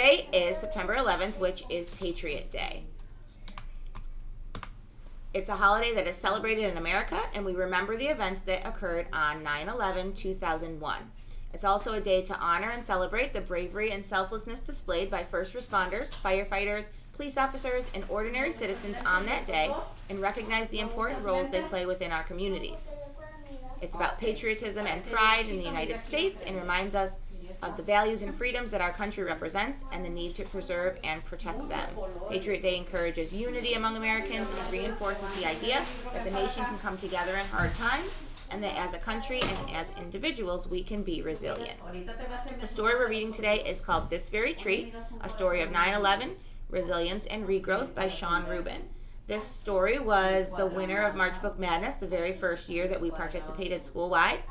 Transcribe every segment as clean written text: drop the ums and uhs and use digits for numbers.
Today is September 11th, which is Patriot Day. It's a holiday that is celebrated in America, and we remember the events that occurred on 9/11/2001. It's also a day to honor and celebrate the bravery and selflessness displayed by first responders, firefighters, police officers, and ordinary citizens on that day, and recognize the important roles they play within our communities. It's about patriotism and pride in the United States and reminds us of the values and freedoms that our country represents and the need to preserve and protect them. Patriot Day encourages unity among Americans and reinforces the idea that the nation can come together in hard times and that as a country and as individuals we can be resilient. The story we're reading today is called This Very Tree, a story of 9/11, resilience, and regrowth by Sean Rubin. This story was the winner of March Book Madness the very first year that we participated school-wide,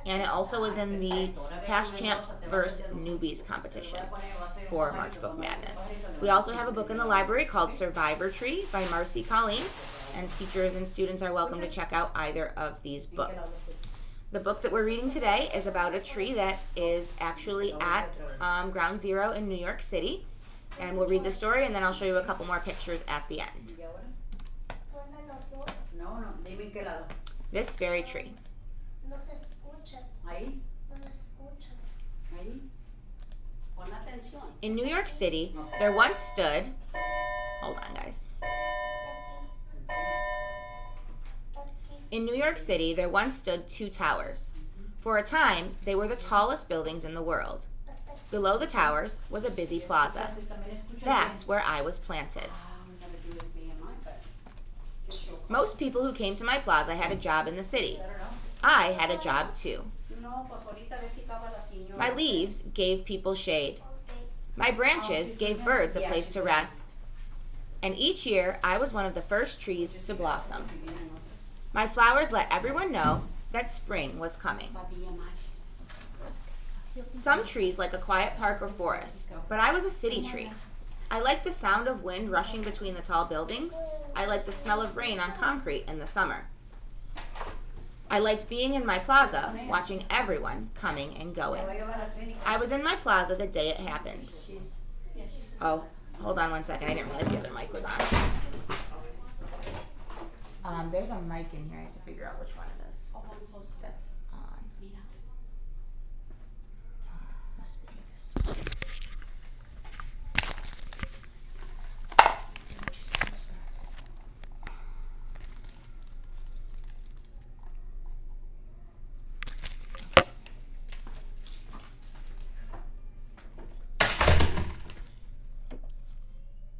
and it also was in the Past Champs vs. Newbies competition for March Book Madness. We also have a book in the library called Survivor Tree by Marcy Colleen, and teachers and students are welcome to check out either of these books. The book that we're reading today is about a tree that is actually at Ground Zero in New York City, and we'll read the story and then I'll show you a couple more pictures at the end. This Very Tree. In New York City, there once stood, hold on guys. In New York City, there once stood two towers. For a time, they were the tallest buildings in the world. Below the towers was a busy plaza. That's where I was planted. Most people who came to my plaza had a job in the city. I had a job too. My leaves gave people shade. My branches gave birds a place to rest. And each year, I was one of the first trees to blossom. My flowers let everyone know that spring was coming. Some trees like a quiet park or forest, but I was a city tree. I liked the sound of wind rushing between the tall buildings. I liked the smell of rain on concrete in the summer. I liked being in my plaza, watching everyone coming and going. I was in my plaza the day it happened. Oh, hold on one second. I didn't realize the other mic was on. There's a mic in here. I have to figure out which one it is. That's on. Must be this one.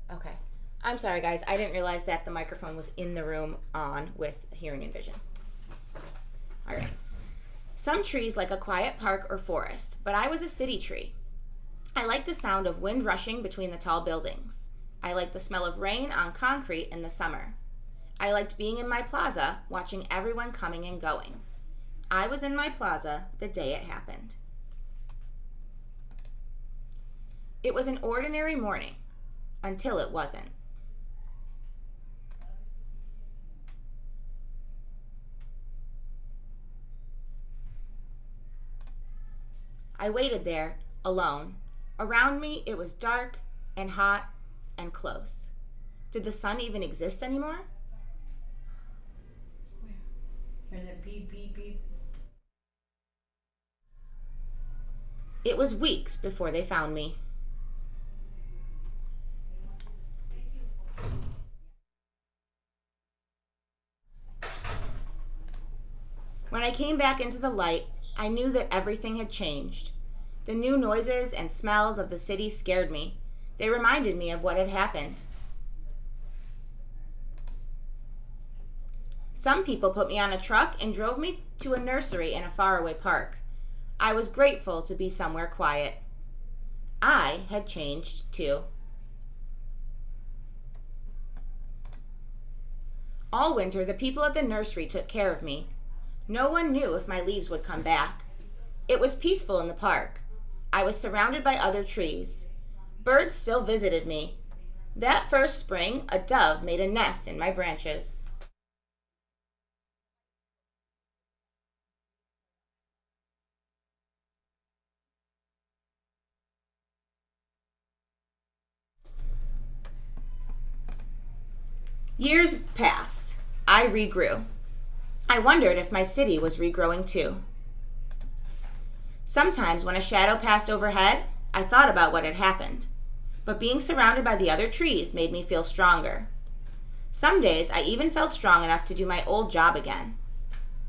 Okay. I'm sorry, guys. I didn't realize that the microphone was in the room on with hearing and vision. All right. Some trees like a quiet park or forest, but I was a city tree. I liked the sound of wind rushing between the tall buildings. I liked the smell of rain on concrete in the summer. I liked being in my plaza, watching everyone coming and going. I was in my plaza the day it happened. It was an ordinary morning. Until it wasn't. I waited there, alone. Around me, it was dark and hot and close. Did the sun even exist anymore? There's a beep, beep, beep. It was weeks before they found me. When I came back into the light, I knew that everything had changed. The new noises and smells of the city scared me. They reminded me of what had happened. Some people put me on a truck and drove me to a nursery in a faraway park. I was grateful to be somewhere quiet. I had changed too. All winter, the people at the nursery took care of me. No one knew if my leaves would come back. It was peaceful in the park. I was surrounded by other trees. Birds still visited me. That first spring, a dove made a nest in my branches. Years passed. I regrew. I wondered if my city was regrowing too. Sometimes when a shadow passed overhead, I thought about what had happened. But being surrounded by the other trees made me feel stronger. Some days I even felt strong enough to do my old job again.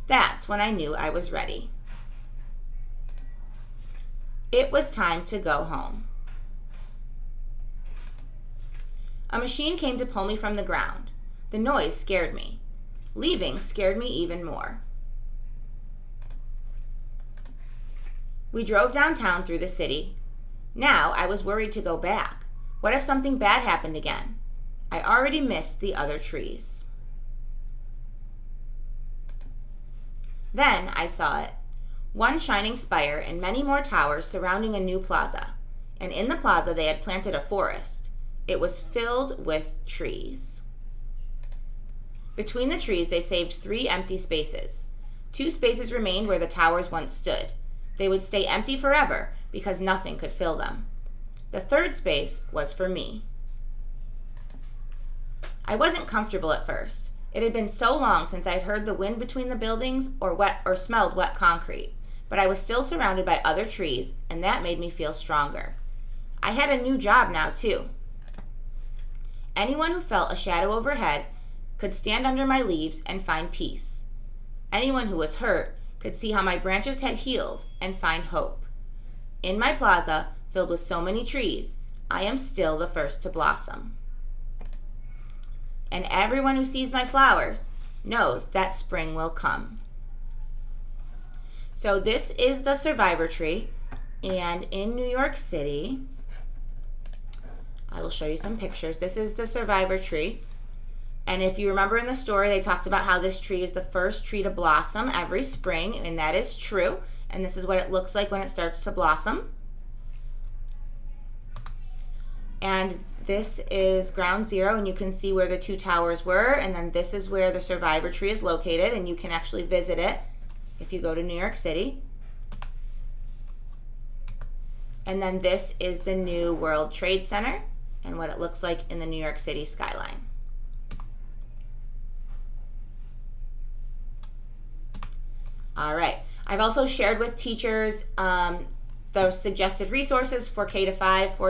That's when I knew I was ready. It was time to go home. A machine came to pull me from the ground. The noise scared me. Leaving scared me even more. We drove downtown through the city. Now I was worried to go back. What if something bad happened again? I already missed the other trees. Then I saw it. One shining spire and many more towers surrounding a new plaza. And in the plaza they had planted a forest. It was filled with trees. Between the trees they saved 3 empty spaces. 2 spaces remained where the towers once stood. They would stay empty forever because nothing could fill them. The 3rd space was for me. I wasn't comfortable at first. It had been so long since I had heard the wind between the buildings or smelled wet concrete, but I was still surrounded by other trees, and that made me feel stronger. I had a new job now, too. Anyone who felt a shadow overhead could stand under my leaves and find peace. Anyone who was hurt could see how my branches had healed and find hope. In my plaza, filled with so many trees, I am still the first to blossom. And everyone who sees my flowers knows that spring will come. So this is the survivor tree, and in New York City, I will show you some pictures. This is the survivor tree. And if you remember in the story, they talked about how this tree is the first tree to blossom every spring, and that is true. And this is what it looks like when it starts to blossom. And this is ground zero, and you can see where the 2 towers were, and then this is where the survivor tree is located, and you can actually visit it if you go to New York City. And then this is the new World Trade Center and what it looks like in the New York City skyline. All right, I've also shared with teachers the suggested resources for K-5 for